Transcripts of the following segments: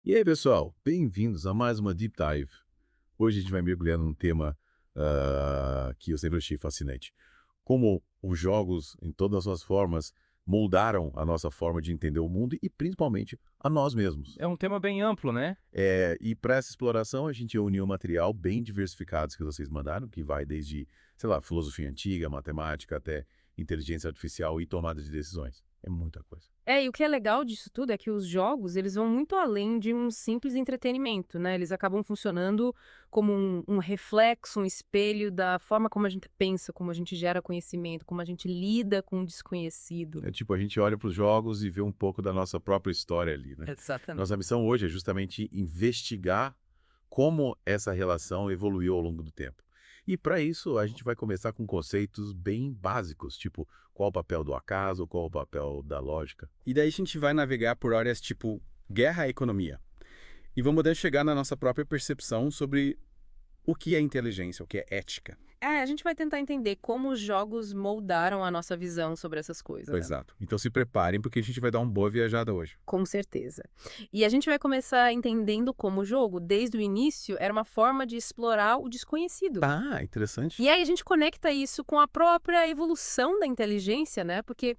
E aí, pessoal, bem-vindos a mais uma Deep Dive. Hoje a gente vai mergulhar num tema que eu sempre achei fascinante. Como os jogos, em todas as suas formas, moldaram a nossa forma de entender o mundo e principalmente a nós mesmos. É um tema bem amplo, né? E para essa exploração, a gente uniu um material bem diversificado que vocês mandaram, que vai desde, sei lá, filosofia antiga, matemática, até inteligência artificial e tomada de decisões. É muita coisa. E o que é legal disso tudo é que os jogos, eles vão muito além de um simples entretenimento, né? Eles acabam funcionando como um reflexo, um espelho da forma como a gente pensa, como a gente gera conhecimento, como a gente lida com o desconhecido. É tipo, a gente olha para os jogos e vê um pouco da nossa própria história ali, né? Exatamente. Nossa missão hoje é justamente investigar como essa relação evoluiu ao longo do tempo. E para isso, a gente vai começar com conceitos bem básicos, tipo qual o papel do acaso, qual o papel da lógica. E daí a gente vai navegar por áreas tipo guerra e economia. E vamos poder chegar na nossa própria percepção sobre o que é inteligência, o que é ética. A gente vai tentar entender como os jogos moldaram a nossa visão sobre essas coisas, né? Exato. Então se preparem porque a gente vai dar uma boa viajada hoje. Com certeza. E a gente vai começar entendendo como o jogo, desde o início, era uma forma de explorar o desconhecido. Ah, interessante. E aí a gente conecta isso com a própria evolução da inteligência, né? Porque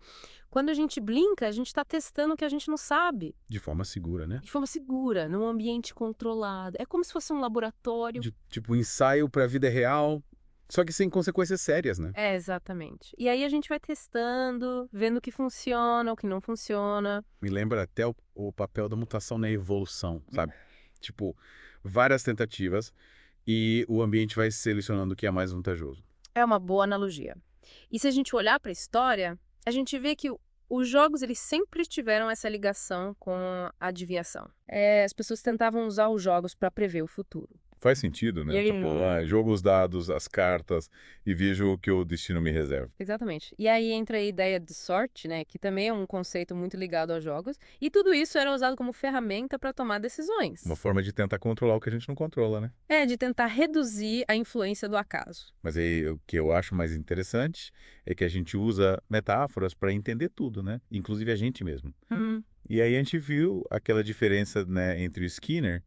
quando a gente brinca, a gente está testando o que a gente não sabe, De forma segura, né? de forma segura, num ambiente controlado. É como se fosse um laboratório. Tipo ensaio para a vida real, só que sem consequências sérias, né? Exatamente. E aí a gente vai testando, vendo o que funciona, o que não funciona. Me lembra até o papel da mutação na evolução, sabe? Tipo, várias tentativas e o ambiente vai selecionando o que é mais vantajoso. É uma boa analogia. E se a gente olhar para a história, a gente vê que os jogos eles sempre tiveram essa ligação com a adivinhação. As pessoas tentavam usar os jogos para prever o futuro. Faz sentido, né? E aí, Tipo, jogo os dados, as cartas e vejo o que o destino me reserva. Exatamente. E aí entra a ideia de sorte, né, que também é um conceito muito ligado aos jogos, e tudo isso era usado como ferramenta para tomar decisões. Uma forma de tentar controlar o que a gente não controla, né? De tentar reduzir a influência do acaso. Mas aí o que eu acho mais interessante é que a gente usa metáforas para entender tudo, né? Inclusive a gente mesmo. E aí a gente viu aquela diferença, né, entre o Skinner,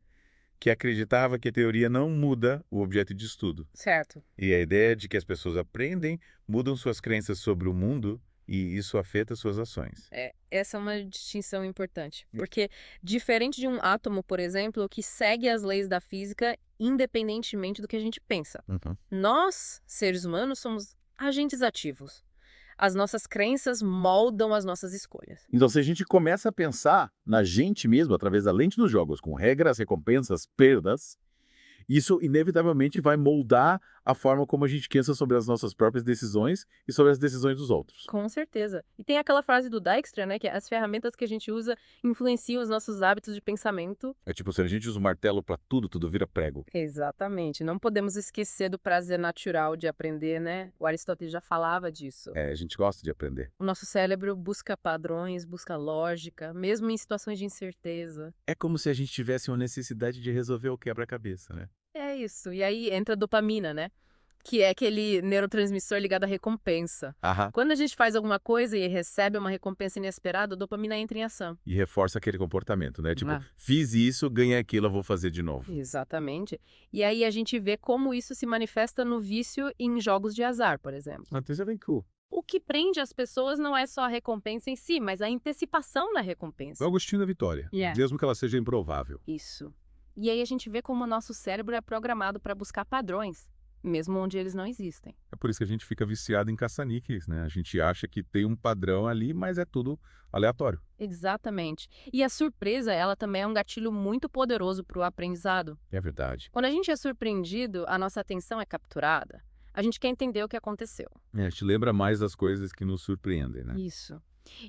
que acreditava que a teoria não muda o objeto de estudo. Certo. E a ideia de que as pessoas aprendem, mudam suas crenças sobre o mundo e isso afeta suas ações. Essa é uma distinção importante, porque diferente de um átomo, por exemplo, que segue as leis da física independentemente do que a gente pensa. Nós, seres humanos, somos agentes ativos. As nossas crenças moldam as nossas escolhas. Então, se a gente começa a pensar na gente mesmo através da lente dos jogos, com regras, recompensas, perdas, isso inevitavelmente vai moldar a forma como a gente pensa sobre as nossas próprias decisões e sobre as decisões dos outros. Com certeza. E tem aquela frase do Dijkstra, né, que as ferramentas que a gente usa influenciam os nossos hábitos de pensamento. É tipo, se a gente usa o martelo para tudo, tudo vira prego. Exatamente. Não podemos esquecer do prazer natural de aprender, né? O Aristóteles já falava disso. A gente gosta de aprender. O nosso cérebro busca padrões, busca lógica, mesmo em situações de incerteza. É como se a gente tivesse uma necessidade de resolver o quebra-cabeça, né? É isso. E aí entra a dopamina, né? Que é aquele neurotransmissor ligado à recompensa. Quando a gente faz alguma coisa e recebe uma recompensa inesperada, a dopamina entra em ação. E reforça aquele comportamento, né? Tipo, Ah. fiz isso, ganhei aquilo, eu vou fazer de novo. Exatamente. E aí a gente vê como isso se manifesta no vício em jogos de azar, por exemplo. Até já vem cool. O que prende as pessoas não é só a recompensa em si, mas a antecipação da recompensa. O Agostinho da Vitória, mesmo que ela seja improvável. Isso. E aí a gente vê como o nosso cérebro é programado para buscar padrões, mesmo onde eles não existem. É por isso que a gente fica viciado em caça-níqueis, né? A gente acha que tem um padrão ali, mas é tudo aleatório. Exatamente. E a surpresa, ela também é um gatilho muito poderoso para o aprendizado. É verdade. Quando a gente é surpreendido, a nossa atenção é capturada. A gente quer entender o que aconteceu. A gente lembra mais das coisas que nos surpreendem, né? Isso.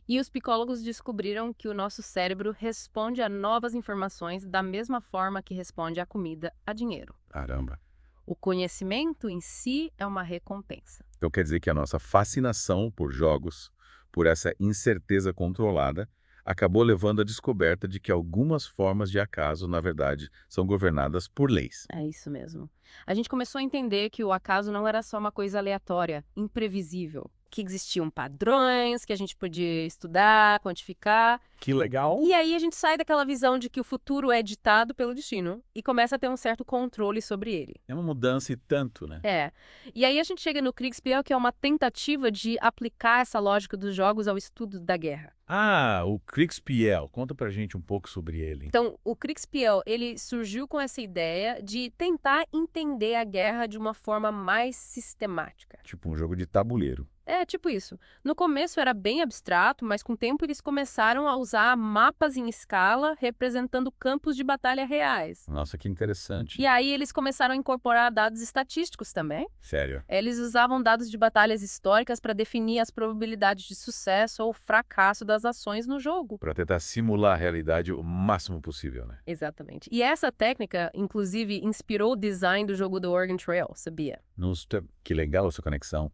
E os psicólogos descobriram que o nosso cérebro responde a novas informações da mesma forma que responde a comida a dinheiro. Caramba. O conhecimento em si é uma recompensa. Então quer dizer que a nossa fascinação por jogos, por essa incerteza controlada, acabou levando à descoberta de que algumas formas de acaso, na verdade, são governadas por leis. É isso mesmo. A gente começou a entender que o acaso não era só uma coisa aleatória, imprevisível, que existiam padrões que a gente podia estudar, quantificar. Que legal. E aí a gente sai daquela visão de que o futuro é ditado pelo destino e começa a ter um certo controle sobre ele. É uma mudança e tanto, né? É. E aí a gente chega no Kriegspiel, que é uma tentativa de aplicar essa lógica dos jogos ao estudo da guerra. Ah, o Kriegspiel. Conta pra gente um pouco sobre ele. Então, o Kriegspiel, ele surgiu com essa ideia de tentar entender a guerra de uma forma mais sistemática. Tipo um jogo de tabuleiro. É, tipo isso. No começo era bem abstrato, mas com o tempo eles começaram a usar mapas em escala representando campos de batalha reais. Nossa, que interessante. E aí eles começaram a incorporar dados estatísticos também. Sério. Eles usavam dados de batalhas históricas para definir as probabilidades de sucesso ou fracasso das ações no jogo. Para tentar simular a realidade o máximo possível, né? Exatamente. E essa técnica, inclusive, inspirou o design do jogo do Oregon Trail, sabia? Nossa, que legal essa conexão.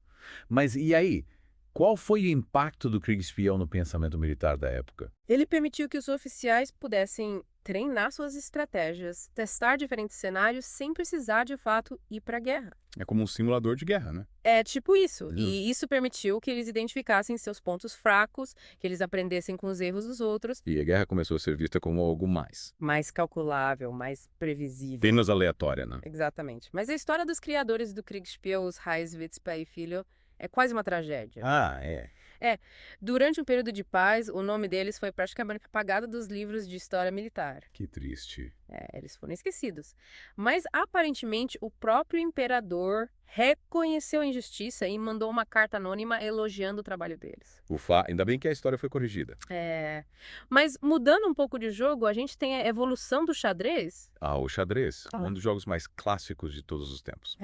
Mas e aí? Qual foi o impacto do Kriegspiel no pensamento militar da época? Ele permitiu que os oficiais pudessem treinar suas estratégias, testar diferentes cenários sem precisar, de fato, ir para a guerra. É como um simulador de guerra, né? É tipo isso. E isso permitiu que eles identificassem seus pontos fracos, que eles aprendessem com os erros dos outros. E a guerra começou a ser vista como algo mais. Mais calculável, mais previsível. Menos aleatória, né? Exatamente. Mas a história dos criadores do Kriegspiel, os Heiswitz, pai e filho, é quase uma tragédia. Ah, é. Durante um período de paz, o nome deles foi praticamente apagado dos livros de história militar. Que triste. Eles foram esquecidos. Mas, aparentemente, o próprio imperador reconheceu a injustiça e mandou uma carta anônima elogiando o trabalho deles. Ufa, ainda bem que a história foi corrigida. Mas, mudando um pouco de jogo, a gente tem a evolução do xadrez. Ah, o xadrez, um dos jogos mais clássicos de todos os tempos.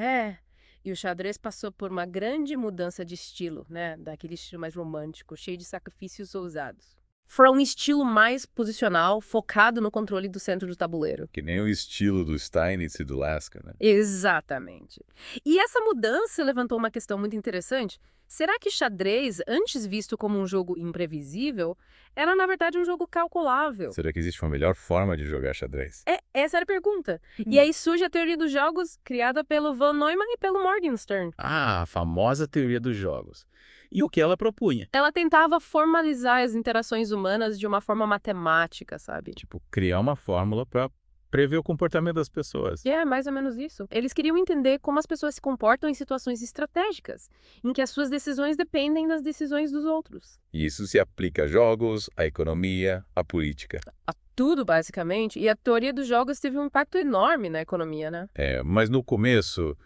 E o xadrez passou por uma grande mudança de estilo, né? Daquele estilo mais romântico, cheio de sacrifícios ousados. Para um estilo mais posicional, focado no controle do centro do tabuleiro. Que nem o estilo do Steinitz e do Lasker, né? Exatamente. E essa mudança levantou uma questão muito interessante. Será que xadrez, antes visto como um jogo imprevisível, era na verdade um jogo calculável? Será que existe uma melhor forma de jogar xadrez? Essa era a pergunta. E aí surge a teoria dos jogos, criada pelo Von Neumann e pelo Morgenstern. Ah, a famosa teoria dos jogos. E o que ela propunha? Ela tentava formalizar as interações humanas de uma forma matemática, sabe? Tipo, criar uma fórmula para prever o comportamento das pessoas. É mais ou menos isso. Eles queriam entender como as pessoas se comportam em situações estratégicas, em que as suas decisões dependem das decisões dos outros. E isso se aplica a jogos, à economia, à política. A tudo, basicamente. E a teoria dos jogos teve um impacto enorme na economia, né? Mas no começo,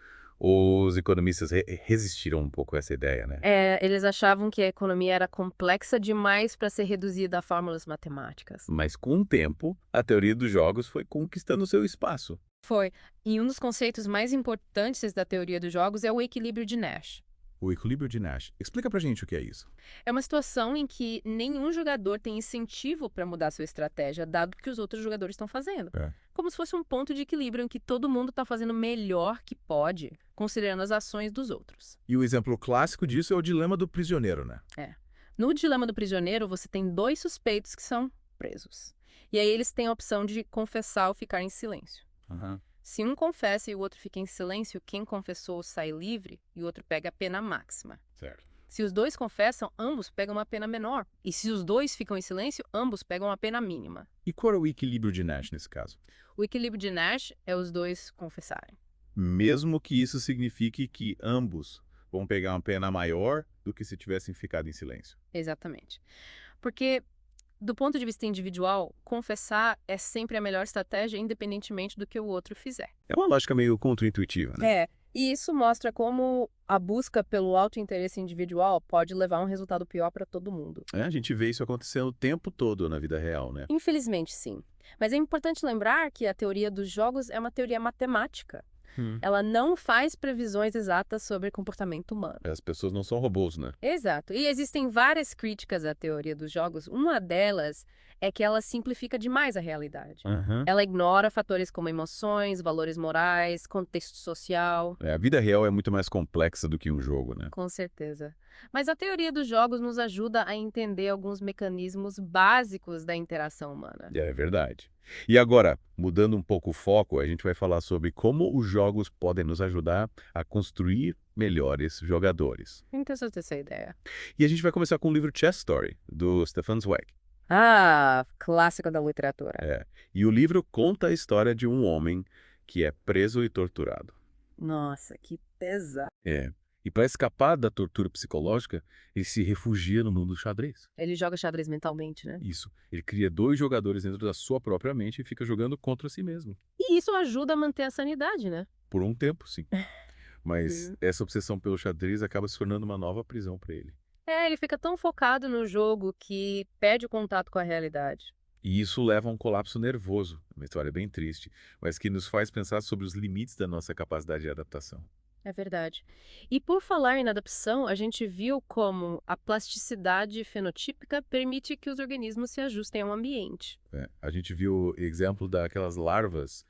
os economistas resistiram um pouco a essa ideia, né? Eles achavam que a economia era complexa demais para ser reduzida a fórmulas matemáticas. Mas com o tempo, a teoria dos jogos foi conquistando seu espaço. Foi. E um dos conceitos mais importantes da teoria dos jogos é o equilíbrio de Nash. O equilíbrio de Nash. Explica pra gente o que é isso. É uma situação em que nenhum jogador tem incentivo para mudar sua estratégia, dado que os outros jogadores estão fazendo. Como se fosse um ponto de equilíbrio em que todo mundo está fazendo o melhor que pode, considerando as ações dos outros. E o exemplo clássico disso é o dilema do prisioneiro, né? No dilema do prisioneiro, você tem dois suspeitos que são presos. E aí eles têm a opção de confessar ou ficar em silêncio. Se um confessa e o outro fica em silêncio, quem confessou sai livre e o outro pega a pena máxima. Certo. Se os dois confessam, ambos pegam uma pena menor. E se os dois ficam em silêncio, ambos pegam uma pena mínima. E qual é o equilíbrio de Nash nesse caso? O equilíbrio de Nash é os dois confessarem. Mesmo que isso signifique que ambos vão pegar uma pena maior do que se tivessem ficado em silêncio. Exatamente. Porque, do ponto de vista individual, confessar é sempre a melhor estratégia, independentemente do que o outro fizer. É uma lógica meio contra-intuitiva, né? E isso mostra como a busca pelo autointeresse individual pode levar a um resultado pior para todo mundo. A gente vê isso acontecendo o tempo todo na vida real, né? Infelizmente, sim. Mas é importante lembrar que a teoria dos jogos é uma teoria matemática. Ela não faz previsões exatas sobre comportamento humano. As pessoas não são robôs, né? Exato. E existem várias críticas à teoria dos jogos. Uma delas é que ela simplifica demais a realidade. Ela ignora fatores como emoções, valores morais, contexto social. A vida real é muito mais complexa do que um jogo, né? Com certeza. Mas a teoria dos jogos nos ajuda a entender alguns mecanismos básicos da interação humana. É verdade. E agora, mudando um pouco o foco, a gente vai falar sobre como os jogos podem nos ajudar a construir melhores jogadores. Interessante essa ideia. E a gente vai começar com o livro Chess Story, do Stefan Zweig. Ah, clássico da literatura. É. E o livro conta a história de um homem que é preso e torturado. Nossa, que pesado. É. E para escapar da tortura psicológica, ele se refugia no mundo do xadrez. Ele joga xadrez mentalmente, né? Isso. Ele cria 2 jogadores dentro da sua própria mente e fica jogando contra si mesmo. E isso ajuda a manter a sanidade, né? Por um tempo, sim. Mas essa obsessão pelo xadrez acaba se tornando uma nova prisão para ele. Ele fica tão focado no jogo que perde o contato com a realidade. E isso leva a um colapso nervoso. Uma história bem triste, mas que nos faz pensar sobre os limites da nossa capacidade de adaptação. É verdade. E por falar em adaptação, a gente viu como a plasticidade fenotípica permite que os organismos se ajustem ao ambiente. É, a gente viu exemplo daquelas larvas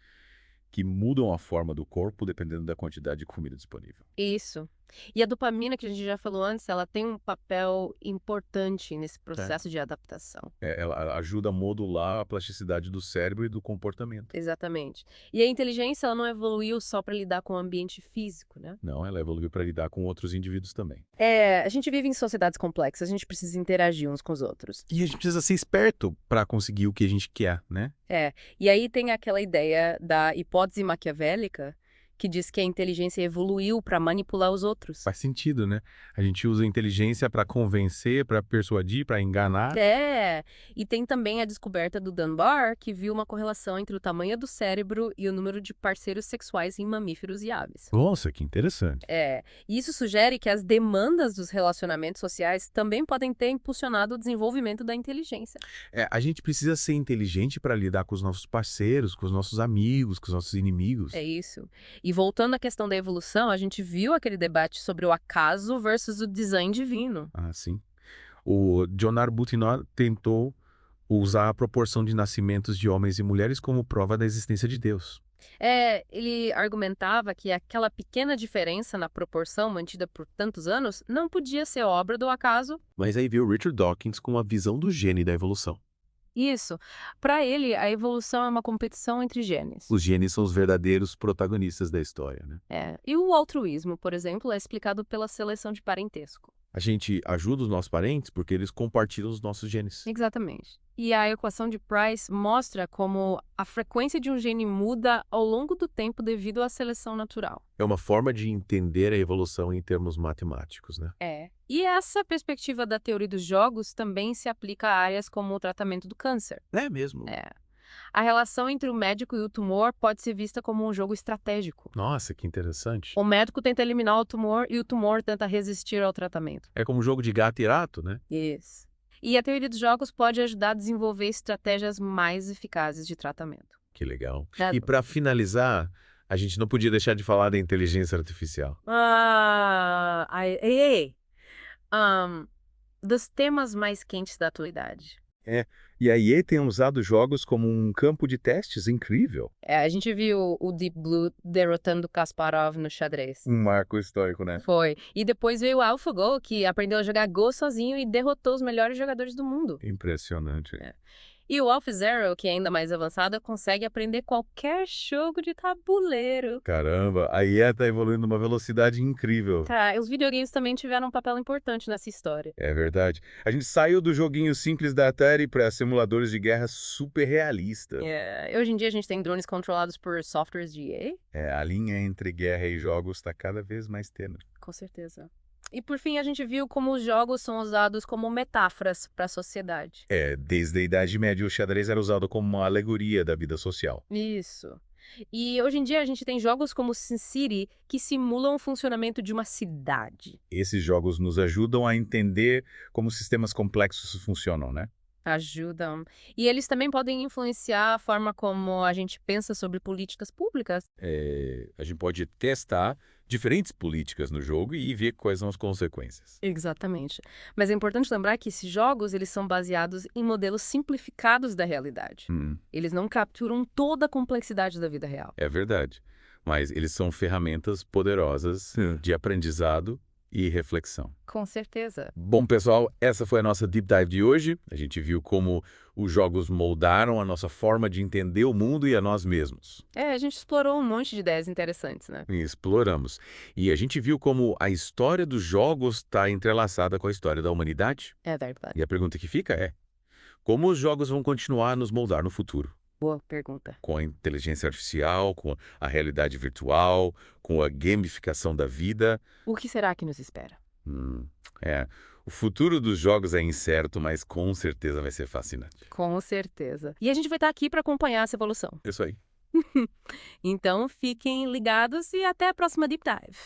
que mudam a forma do corpo dependendo da quantidade de comida disponível. Isso. E a dopamina, que a gente já falou antes, ela tem um papel importante nesse processo de adaptação. Ela ajuda a modular a plasticidade do cérebro e do comportamento. Exatamente. E a inteligência, ela não evoluiu só para lidar com o ambiente físico, né? Não, ela evoluiu para lidar com outros indivíduos também. A gente vive em sociedades complexas, a gente precisa interagir uns com os outros. E a gente precisa ser esperto para conseguir o que a gente quer, né? E aí tem aquela ideia da hipótese maquiavélica, que diz que a inteligência evoluiu para manipular os outros. Faz sentido, né? A gente usa a inteligência para convencer, para persuadir, para enganar. E tem também a descoberta do Dunbar, que viu uma correlação entre o tamanho do cérebro e o número de parceiros sexuais em mamíferos e aves. Nossa, que interessante. E isso sugere que as demandas dos relacionamentos sociais também podem ter impulsionado o desenvolvimento da inteligência. A gente precisa ser inteligente para lidar com os nossos parceiros, com os nossos amigos, com os nossos inimigos. É isso. E voltando à questão da evolução, a gente viu aquele debate sobre o acaso versus o design divino. Ah, sim. O John Arbuthnot tentou usar a proporção de nascimentos de homens e mulheres como prova da existência de Deus. Ele argumentava que aquela pequena diferença na proporção mantida por tantos anos não podia ser obra do acaso. Mas aí veio Richard Dawkins com a visão do gene da evolução. Isso. Para ele, a evolução é uma competição entre genes. Os genes são os verdadeiros protagonistas da história, né? E o altruísmo, por exemplo, é explicado pela seleção de parentesco. A gente ajuda os nossos parentes porque eles compartilham os nossos genes. Exatamente. E a equação de Price mostra como a frequência de um gene muda ao longo do tempo devido à seleção natural. É uma forma de entender a evolução em termos matemáticos, né? E essa perspectiva da teoria dos jogos também se aplica a áreas como o tratamento do câncer. É mesmo. A relação entre o médico e o tumor pode ser vista como um jogo estratégico. Nossa, que interessante. O médico tenta eliminar o tumor e o tumor tenta resistir ao tratamento. É como um jogo de gato e rato, né? Isso. E a teoria dos jogos pode ajudar a desenvolver estratégias mais eficazes de tratamento. Que legal. E para finalizar, a gente não podia deixar de falar da inteligência artificial. Dos temas mais quentes da atualidade. E a EA tem usado jogos como um campo de testes incrível. A gente viu o Deep Blue derrotando Kasparov no xadrez. Um marco histórico, né? Foi. E depois veio o AlphaGo, que aprendeu a jogar Go sozinho e derrotou os melhores jogadores do mundo. Impressionante. E o AlphaZero, que é ainda mais avançado, consegue aprender qualquer jogo de tabuleiro. Caramba, a EA tá evoluindo numa velocidade incrível. Os videogames também tiveram um papel importante nessa história. É verdade. A gente saiu do joguinho simples da Atari para simuladores de guerra super realista. Hoje em dia a gente tem drones controlados por softwares de EA. A linha entre guerra e jogos está cada vez mais tênue. Com certeza. E por fim a gente viu como os jogos são usados como metáforas para a sociedade. Desde a Idade Média o xadrez era usado como uma alegoria da vida social. Isso. E hoje em dia a gente tem jogos como SimCity que simulam o funcionamento de uma cidade. Esses jogos nos ajudam a entender como sistemas complexos funcionam, né? Ajudam. E eles também podem influenciar a forma como a gente pensa sobre políticas públicas. A gente pode testar diferentes políticas no jogo e ver quais são as consequências. Exatamente. Mas é importante lembrar que esses jogos eles são baseados em modelos simplificados da realidade. Eles não capturam toda a complexidade da vida real. É verdade. Mas eles são ferramentas poderosas de aprendizado e reflexão. Com certeza. Bom, pessoal, essa foi a nossa Deep Dive de hoje. A gente viu como os jogos moldaram a nossa forma de entender o mundo e a nós mesmos. A gente explorou um monte de ideias interessantes, né? E exploramos. E a gente viu como a história dos jogos está entrelaçada com a história da humanidade. É verdade. E a pergunta que fica é: como os jogos vão continuar a nos moldar no futuro? Boa pergunta. Com a inteligência artificial, com a realidade virtual, com a gamificação da vida. O que será que nos espera? O futuro dos jogos é incerto, mas com certeza vai ser fascinante. Com certeza. E a gente vai estar aqui para acompanhar essa evolução. Isso aí. Então, fiquem ligados e até a próxima Deep Dive.